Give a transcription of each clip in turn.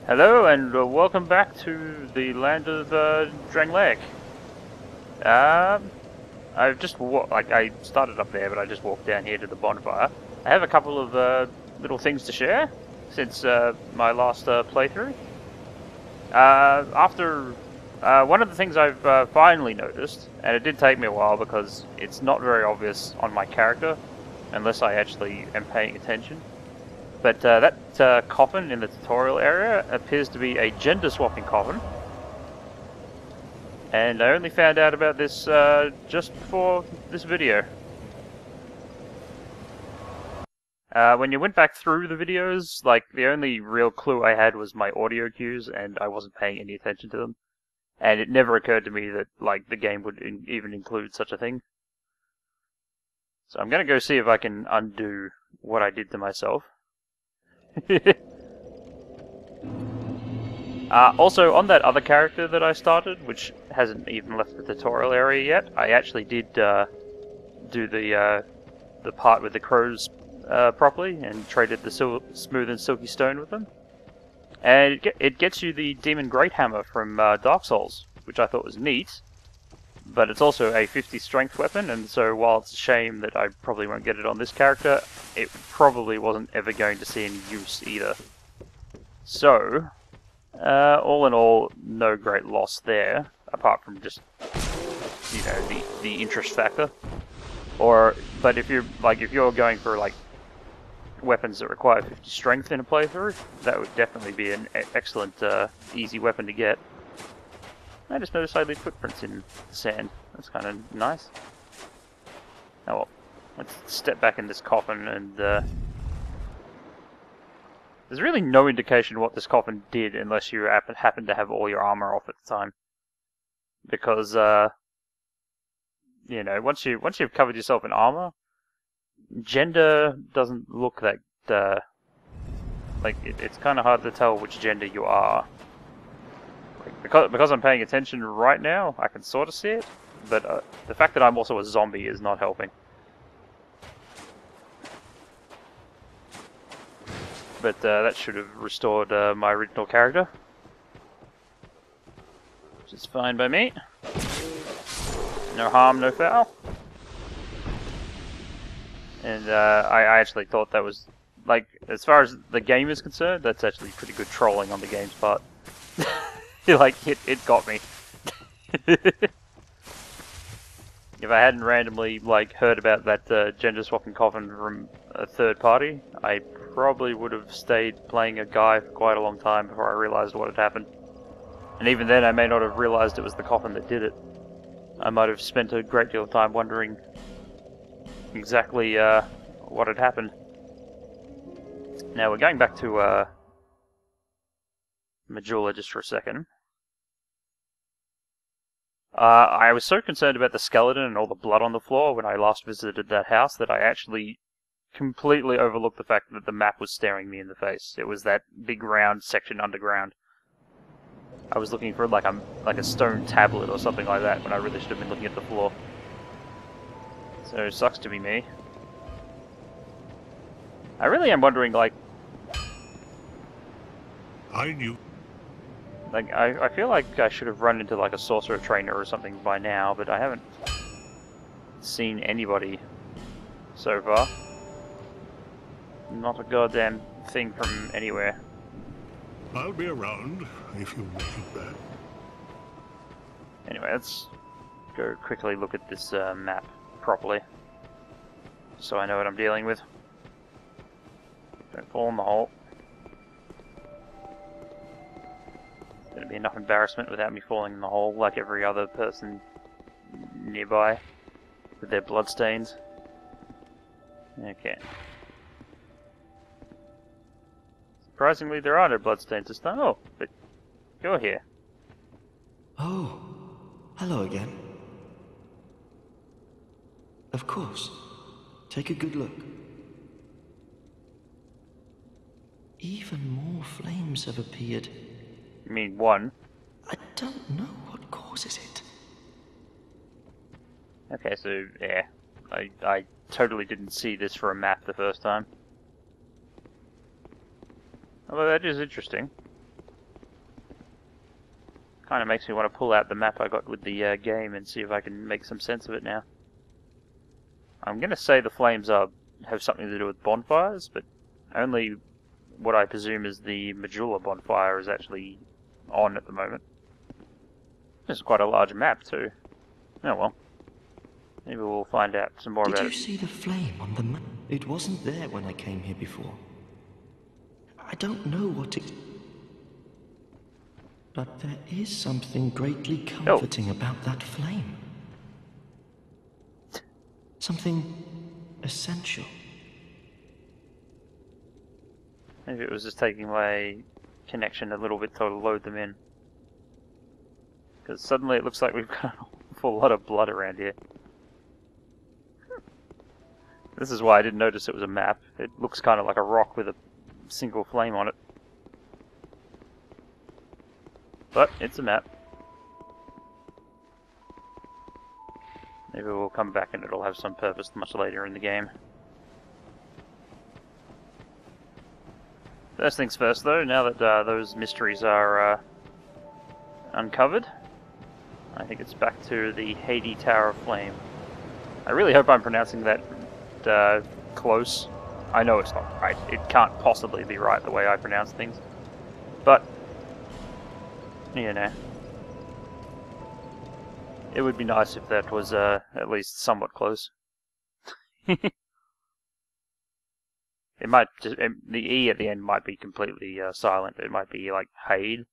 Hello and welcome back to the land of Drangleic. I've just I started up there, but I just walked down here to the bonfire. I have a couple of little things to share since my last playthrough. After one of the things I've finally noticed, and it did take me a while because it's not very obvious on my character unless I actually am paying attention. But that coffin in the tutorial area appears to be a gender swapping coffin. And I only found out about this just before this video. When you went back through the videos, like, the only real clue I had was my audio cues, and I wasn't paying any attention to them. And it never occurred to me that, like, the game would even include such a thing. So I'm gonna go see if I can undo what I did to myself. Also, on that other character that I started, which hasn't even left the tutorial area yet, I actually did do the part with the crows properly and traded the smooth and silky stone with them. And it gets you the Demon Great Hammer from Dark Souls, which I thought was neat. But it's also a 50 strength weapon, and so while it's a shame that I probably won't get it on this character, it probably wasn't ever going to see any use either. So, all in all, no great loss there, apart from just, you know, the interest factor. But if you're going for like weapons that require 50 strength in a playthrough, that would definitely be an excellent, easy weapon to get. I just noticed I leave footprints in the sand. That's kind of nice. Oh well, let's step back in this coffin and there's really no indication what this coffin did unless you happen to have all your armor off at the time. Because, you know, once you've covered yourself in armor, gender doesn't look that, like, it's kind of hard to tell which gender you are. Because I'm paying attention right now, I can sort of see it, but the fact that I'm also a zombie is not helping. But that should have restored my original character, which is fine by me. No harm, no foul. And I actually thought that was, like, as far as the game is concerned, that's actually pretty good trolling on the game's part. Like, it got me. If I hadn't randomly, like, heard about that gender swapping coffin from a third party, I probably would have stayed playing a guy for quite a long time before I realized what had happened. And even then, I may not have realized it was the coffin that did it. I might have spent a great deal of time wondering exactly what had happened. Now, we're going back to Majula just for a second. I was so concerned about the skeleton and all the blood on the floor when I last visited that house that I actually completely overlooked the fact that the map was staring me in the face. It was that big round section underground. I was looking for like a stone tablet or something like that when I really should have been looking at the floor. So it sucks to be me. I really am wondering, like... I knew. Like, I feel like I should have run into like a sorcerer trainer or something by now, but I haven't seen anybody so far. Not a goddamn thing from anywhere. I'll be around if you make it back. Anyway, let's go quickly look at this map properly, so I know what I'm dealing with. Don't fall in the hole. There'd be enough embarrassment without me falling in the hole like every other person nearby with their bloodstains. Okay. Surprisingly, there are no bloodstains this time. Oh, but you're here. Oh, hello again. Of course. Take a good look. Even more flames have appeared. You mean one? I don't know what causes it. Okay, so yeah, I totally didn't see this for a map the first time. Although that is interesting. Kind of makes me want to pull out the map I got with the game and see if I can make some sense of it now. I'm going to say the flames have something to do with bonfires, but only what I presume is the Majula bonfire is actually on at the moment. This is quite a large map too. Oh well. Maybe we'll find out some more about it. Did you see the flame on the map? It wasn't there when I came here before. I don't know what it... But there is something greatly comforting about that flame. Something essential. Maybe it was just taking my connection a little bit to load them in. Because suddenly it looks like we've got an awful lot of blood around here. This is why I didn't notice it was a map. It looks kind of like a rock with a single flame on it. But it's a map. Maybe we'll come back and it'll have some purpose much later in the game. First things first though, now that those mysteries are uncovered, I think it's back to the Hades Tower of Flame. I really hope I'm pronouncing that close. I know it's not right. It can't possibly be right the way I pronounce things. But, you know. It would be nice if that was at least somewhat close. It might just, the E at the end might be completely silent. It might be like Hade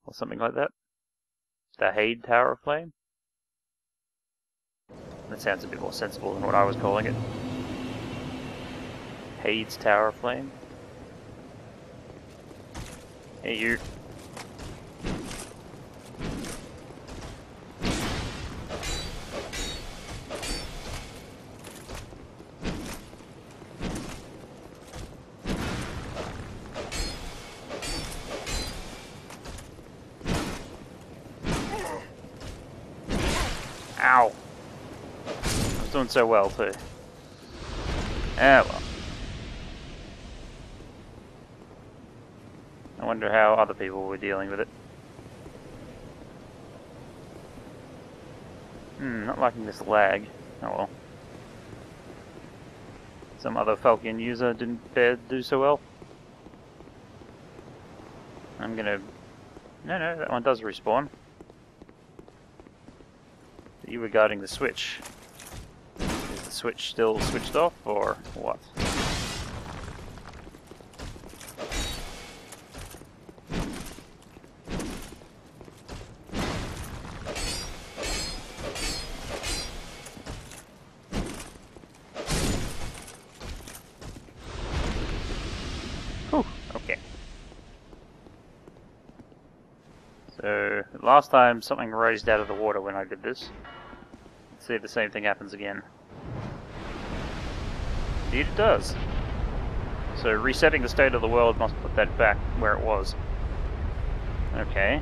or something like that. The Hades Tower of Flame. That sounds a bit more sensible than what I was calling it. Hades Tower of Flame. Hey you. Ow! I was doing so well too. Ah well. I wonder how other people were dealing with it. Not liking this lag. Oh well. Some other Falcon user didn't fare to do so well. I'm gonna... No, that one does respawn. You regarding the switch. Is the switch still switched off, or what? Whew, okay. So, last time something raised out of the water when I did this. Let's see if the same thing happens again. Indeed it does. So resetting the state of the world must put that back where it was. Okay.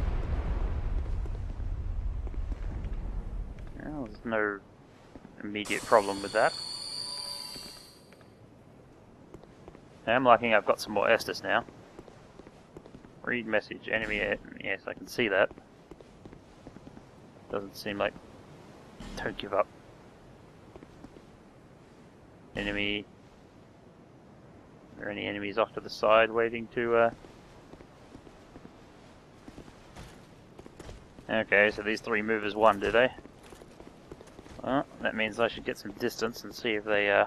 Well, there's no immediate problem with that. I'm liking I've got some more Estus now. Read message, enemy, yes, I can see that. Doesn't seem like... Don't give up. Enemy... Are there any enemies off to the side waiting to, Okay, so these three move as one, do they? Well, that means I should get some distance and see if they,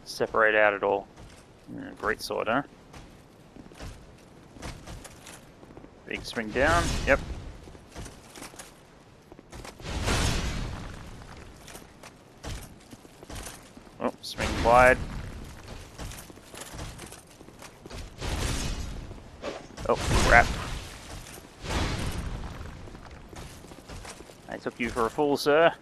separate out at all. Great sword, huh? Big swing down, yep. Oh, swing wide. Oh, crap. I took you for a fool, sir.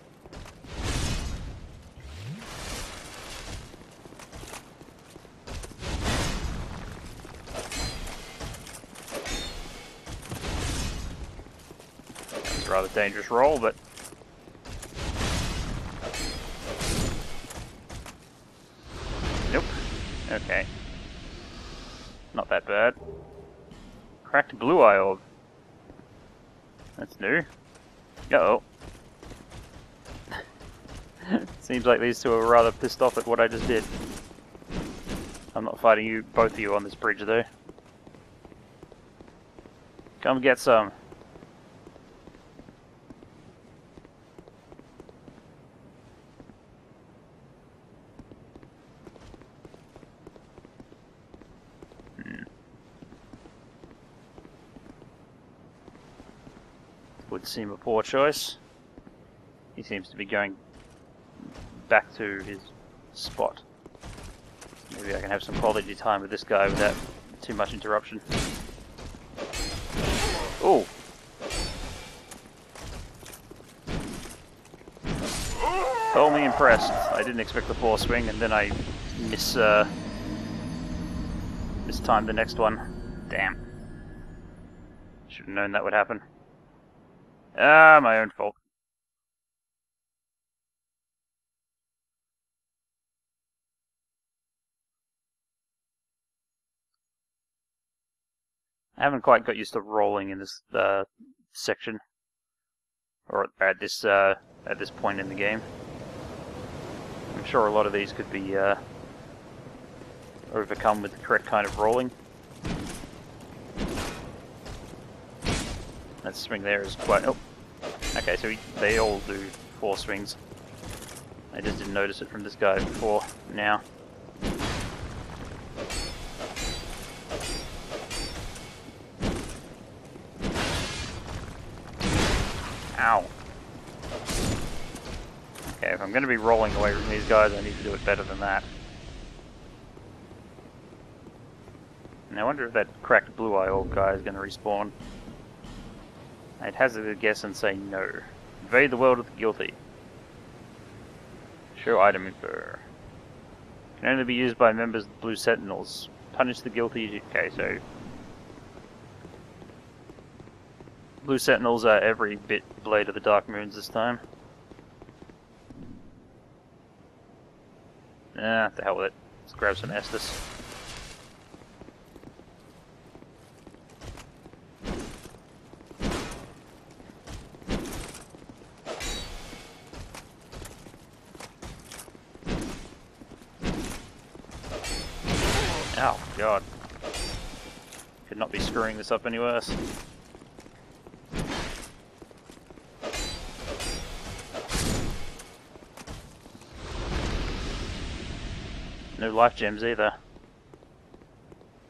That's a rather dangerous roll, but... Nope. Okay. Not that bad. Cracked blue eye orb. That's new. Uh-oh. Seems like these two are rather pissed off at what I just did. I'm not fighting you, both of you on this bridge though. Come get some. Would seem a poor choice. He seems to be going back to his spot. Maybe I can have some quality time with this guy without too much interruption. Oh! Call me impressed. I didn't expect the force swing, and then I mistimed the next one. Damn. Should have known that would happen. Ah, my own fault. I haven't quite got used to rolling in this section, or at this point in the game. I'm sure a lot of these could be overcome with the correct kind of rolling. That swing there is quite... Oh! Okay, so they all do 4 swings. I just didn't notice it from this guy before now. Ow. Okay, if I'm going to be rolling away from these guys, I need to do it better than that. And I wonder if that cracked blue eye old guy is going to respawn. I'd hazard a guess and say no. Invade the world of the guilty. Show item info. Can only be used by members of the Blue Sentinels. Punish the guilty. Okay, so Blue Sentinels are every bit Blade of the Dark Moons this time. Ah, the hell with it. Let's grab some Estus. Oh, God. Could not be screwing this up any worse. No life gems either.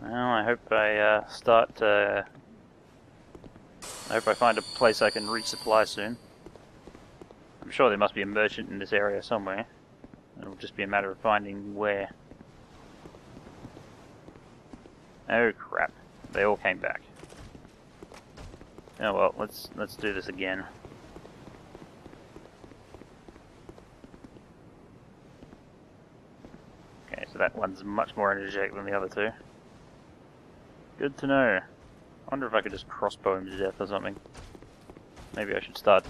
Well, I hope I I hope I find a place I can resupply soon. I'm sure there must be a merchant in this area somewhere. It'll just be a matter of finding where. Oh crap! They all came back. Oh well, let's do this again. Okay, so that one's much more energetic than the other two. Good to know. I wonder if I could just crossbow him to death or something. Maybe I should start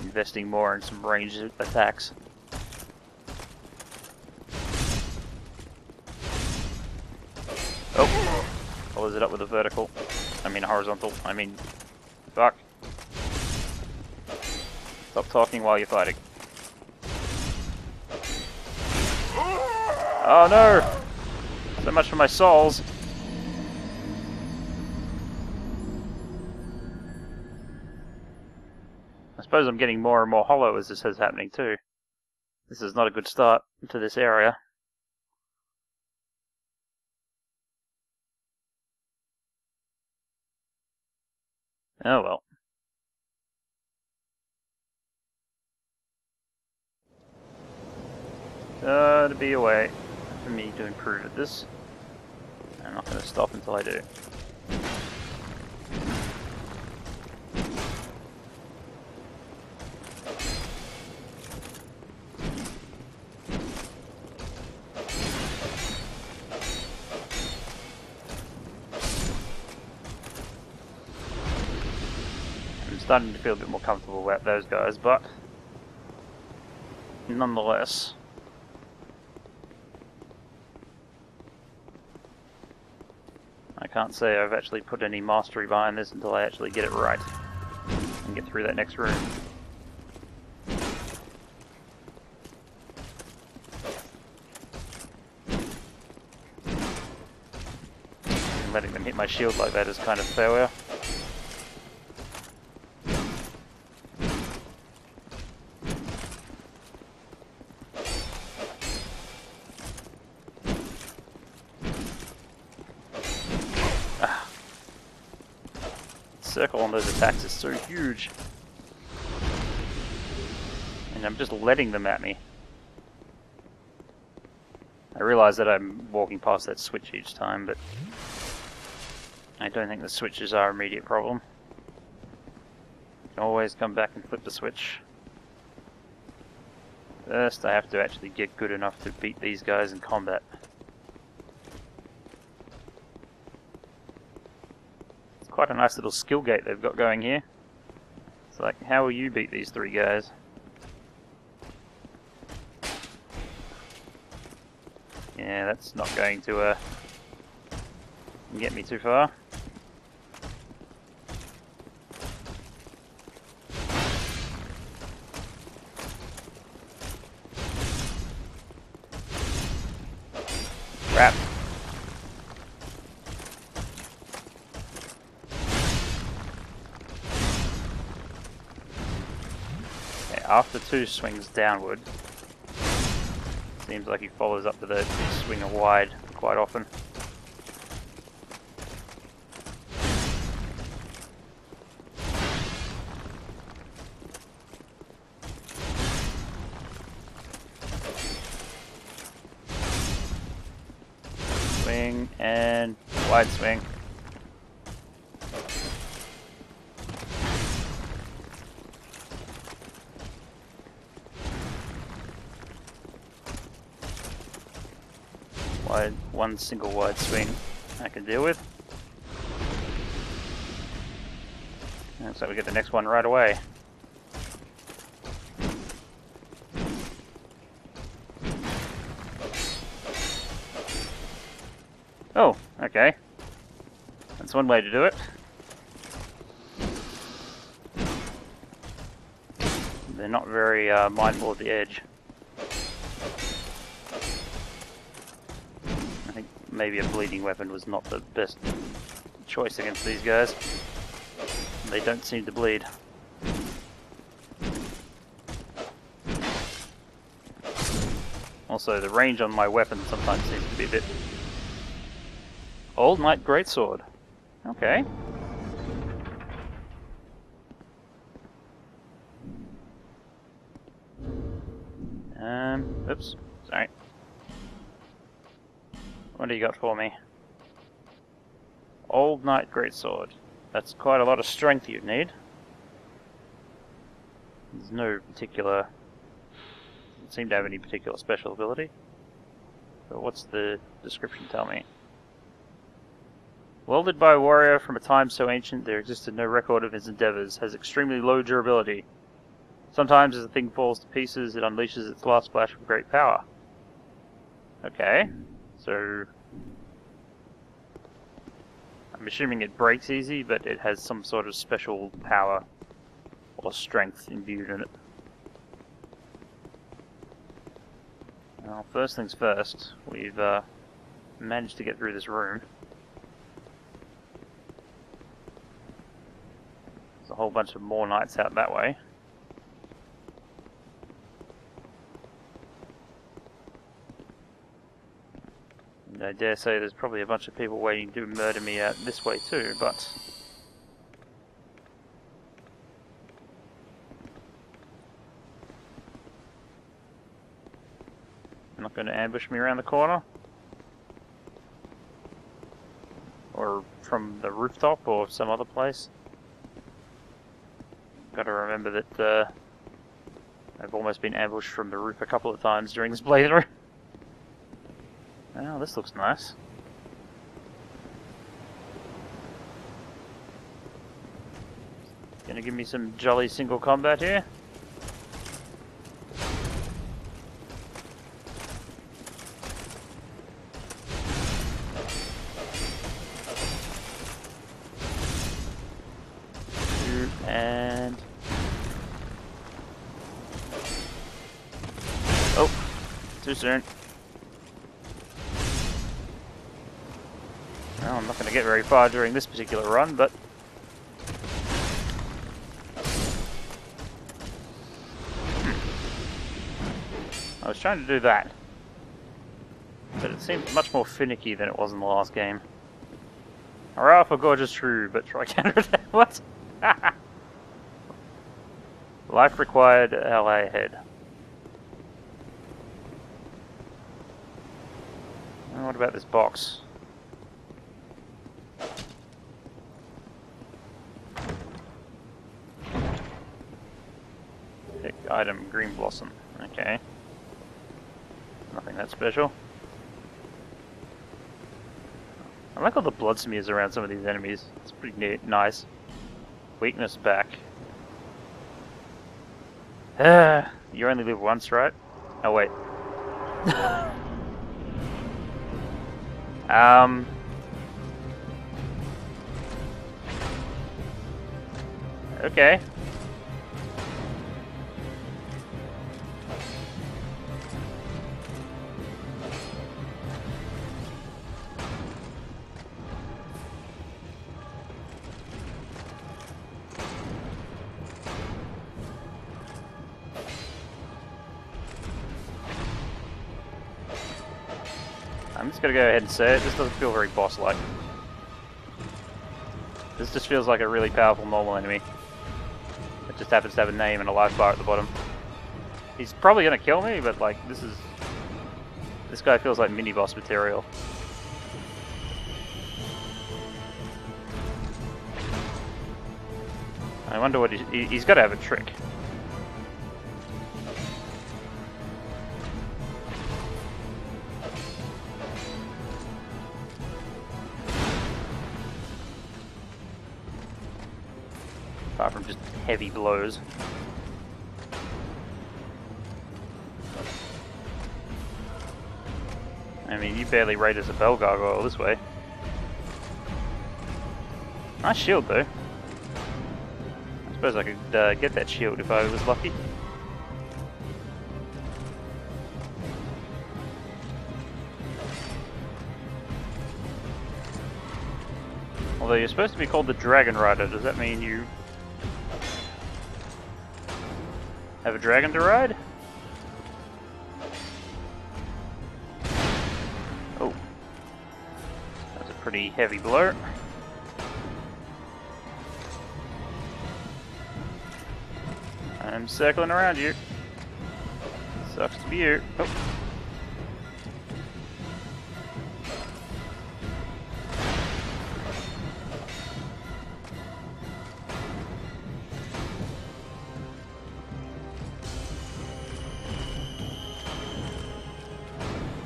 investing more in some ranged attacks. Oh! Follows it up with a vertical. I mean horizontal. I mean... Fuck. Stop talking while you're fighting. Oh no! So much for my souls. I suppose I'm getting more and more hollow as this is happening too. This is not a good start to this area. Oh well. To be a way for me to improve at this. I'm not going to stop until I do. I'm starting to feel a bit more comfortable about those guys, but nonetheless. I can't say I've actually put any mastery behind this until I actually get it right and get through that next room. And letting them hit my shield like that is kind of failure. Circle on those attacks is so huge, and I'm just letting them at me. I realize that I'm walking past that switch each time, but I don't think the switches are an immediate problem. You can always come back and flip the switch. First, I have to actually get good enough to beat these guys in combat. Quite a nice little skill gate they've got going here. It's like, how will you beat these three guys? Yeah, that's not going to get me too far. Crap. After two swings downward, seems like he follows up with a swing wide quite often. Swing and wide swing. One single wide swing I can deal with. Looks like we get the next one right away. Oh, okay. That's one way to do it. They're not very mindful of the edge. Maybe a bleeding weapon was not the best choice against these guys. They don't seem to bleed. Also, the range on my weapon sometimes seems to be a bit... Old Knight Greatsword. Okay. Oops. Sorry. What do you got for me? Old Knight Greatsword. That's quite a lot of strength you'd need. There's no particular... doesn't seem to have any particular special ability. But what's the description tell me? Wielded by a warrior from a time so ancient there existed no record of his endeavours, has extremely low durability. Sometimes as the thing falls to pieces, it unleashes its last flash with great power. Okay. So, I'm assuming it breaks easy, but it has some sort of special power or strength imbued in it. Well, first things first, we've managed to get through this room. There's a whole bunch of more knights out that way. I dare say there's probably a bunch of people waiting to murder me out this way too, but... I'm not going to ambush me around the corner? Or from the rooftop or some other place? Gotta remember that I've almost been ambushed from the roof a couple of times during this playthrough. Oh, this looks nice. Gonna give me some jolly single combat here. too soon. Well, I'm not going to get very far during this particular run, but... I was trying to do that. But it seemed much more finicky than it was in the last game. Hurrah for Gorgeous True, but try counter attack. What? Life required, ally ahead. And what about this box? Pick item, green blossom. Okay. Nothing that special. I like all the blood smears around some of these enemies. It's pretty neat, nice. Weakness back. You only live once, right? Oh wait. Okay. I'm just gonna go ahead and say it, this doesn't feel very boss-like. This just feels like a really powerful normal enemy. It just happens to have a name and a life bar at the bottom. He's probably gonna kill me, but like, this guy feels like mini-boss material. I wonder what he's gotta have a trick. Apart from just heavy blows. I mean, you barely rate as a bell gargoyle this way. Nice shield though. I suppose I could get that shield if I was lucky. Although you're supposed to be called the Dragonrider, does that mean you have a dragon to ride? Oh. That's a pretty heavy blow. I'm circling around you. Sucks to be you. Oh.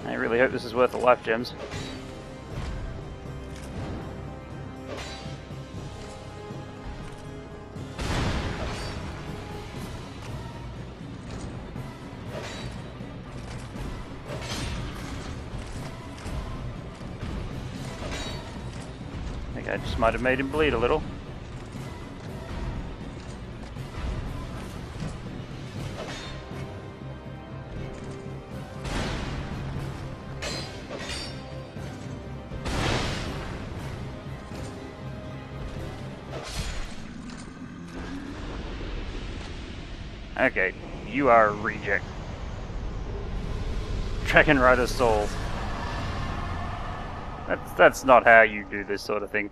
I really hope this is worth the life gems. I think I just might have made him bleed a little. Okay, you are a reject. Dragonrider soul. That's not how you do this sort of thing.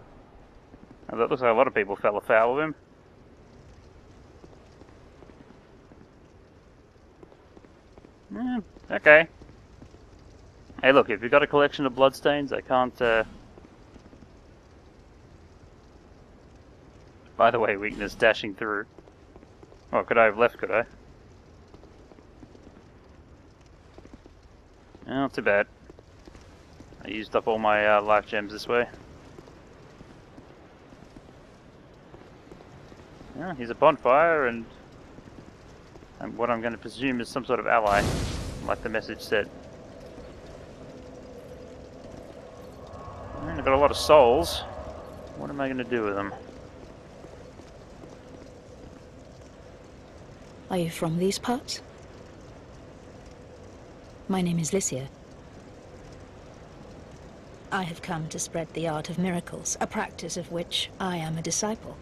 That looks like a lot of people fell afoul of him. Okay. Hey look, if you've got a collection of bloodstains, I can't By the way, weakness dashing through. Oh, could I have left, could I? Not too bad. I used up all my life gems this way. Yeah, he's a bonfire and what I'm going to presume is some sort of ally, like the message said. And I've got a lot of souls. What am I going to do with them? Are you from these parts? My name is Lycia. I have come to spread the art of miracles, a practice of which I am a disciple.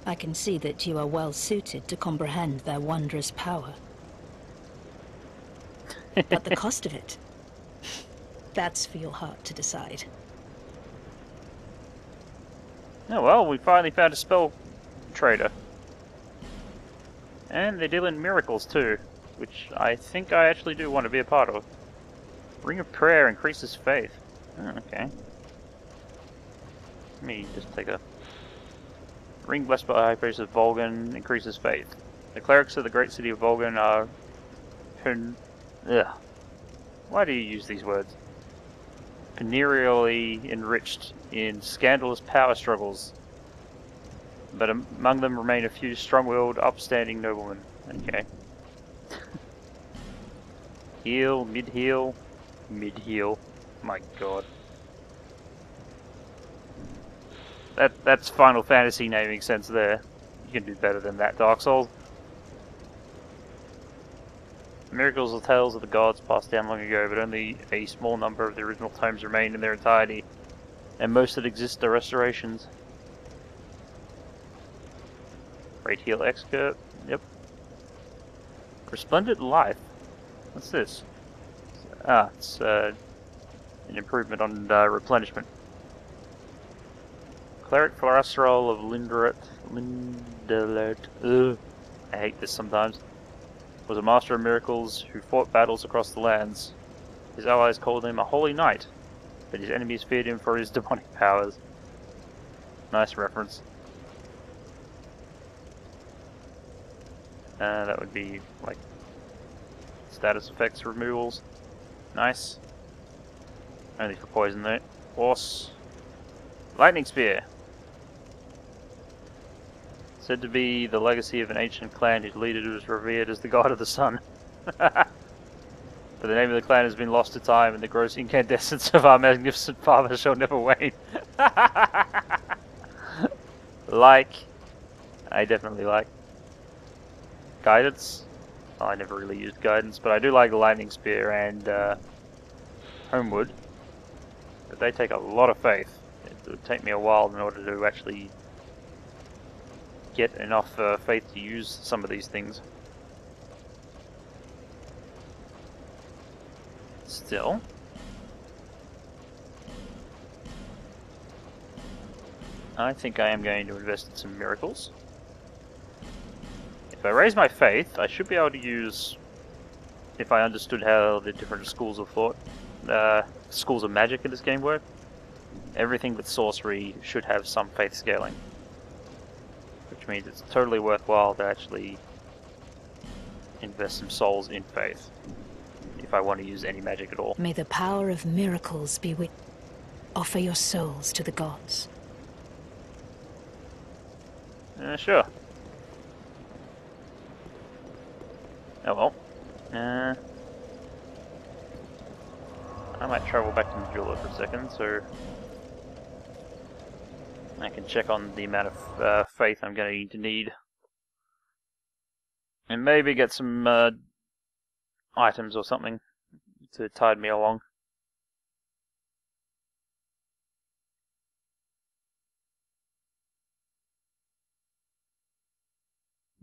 I can see that you are well suited to comprehend their wondrous power. But the cost of it, that's for your heart to decide. Oh well, we finally found a spell trader. And they deal in miracles too, which I think I actually do want to be a part of. Ring of Prayer increases faith. Oh, okay. Let me just take a... Ring blessed by High Priest of Volgan increases faith. The clerics of the great city of Volgan are... Ugh. Why do you use these words? Venereally enriched in scandalous power struggles. But among them remain a few strong-willed, upstanding noblemen. Okay. Heal, mid-heal. Mid-heal. My god. That's Final Fantasy naming sense there. You can do better than that, Dark Souls. Miracles are tales of the gods passed down long ago, but only a small number of the original tomes remain in their entirety, and most that exist are restorations. Great Heal Excurve. Yep. Resplendent Life. What's this? Ah, it's an improvement on replenishment. Cleric Florasrol of Lindelet. Ugh. I hate this sometimes. Was a master of miracles who fought battles across the lands. His allies called him a holy knight, but his enemies feared him for his demonic powers. Nice reference. That would be like status effects removals. Nice. Only for poison though. Horse. Lightning Spear. Said to be the legacy of an ancient clan whose leader was revered as the god of the sun. But the name of the clan has been lost to time, and the gross incandescence of our magnificent father shall never wane. Like. I definitely like. Guidance. Oh, I never really used guidance, but I do like the Lightning Spear and Homewood. But they take a lot of faith. It would take me a while in order to actually get enough faith to use some of these things. Still. I think I am going to invest in some miracles. If I raise my faith, I should be able to use, if I understood how the different schools of thought, schools of magic in this game work, everything but sorcery should have some faith scaling. Which means it's totally worthwhile to actually invest some souls in faith, if I want to use any magic at all. May the power of miracles be with... Offer your souls to the gods. Sure. Oh well. I might travel back to the jeweler for a second, so I can check on the amount of faith I'm going to need. And maybe get some items or something to tide me along.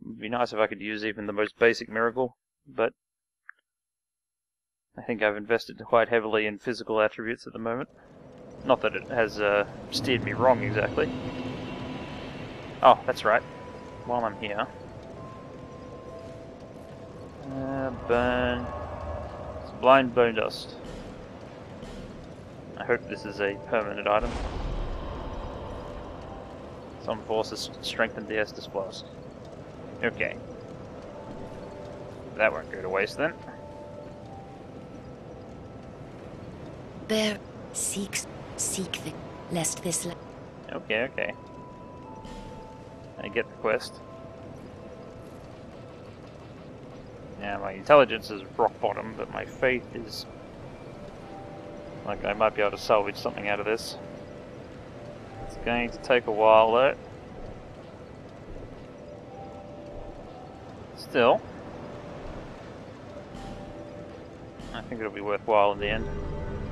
It'd be nice if I could use even the most basic miracle, but I think I've invested quite heavily in physical attributes at the moment. Not that it has steered me wrong exactly. Oh, that's right. While I'm here... burn... It's blind bone dust. I hope this is a permanent item. Some forces strengthen the Estus Blast. Okay. That won't go to waste then. There, seek the... lest this... Okay, okay. I get the quest. Yeah, my intelligence is rock bottom, but my faith is... like I might be able to salvage something out of this. It's going to take a while though. Still. I think it'll be worthwhile in the end,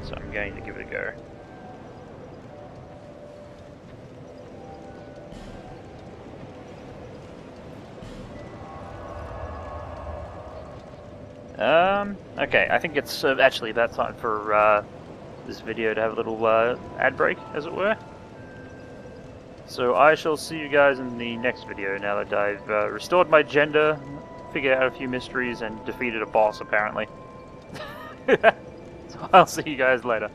so I'm going to give it a go. Okay, I think it's actually about time for this video to have a little ad break, as it were. So I shall see you guys in the next video now that I've restored my gender, figured out a few mysteries, and defeated a boss, apparently. So I'll see you guys later.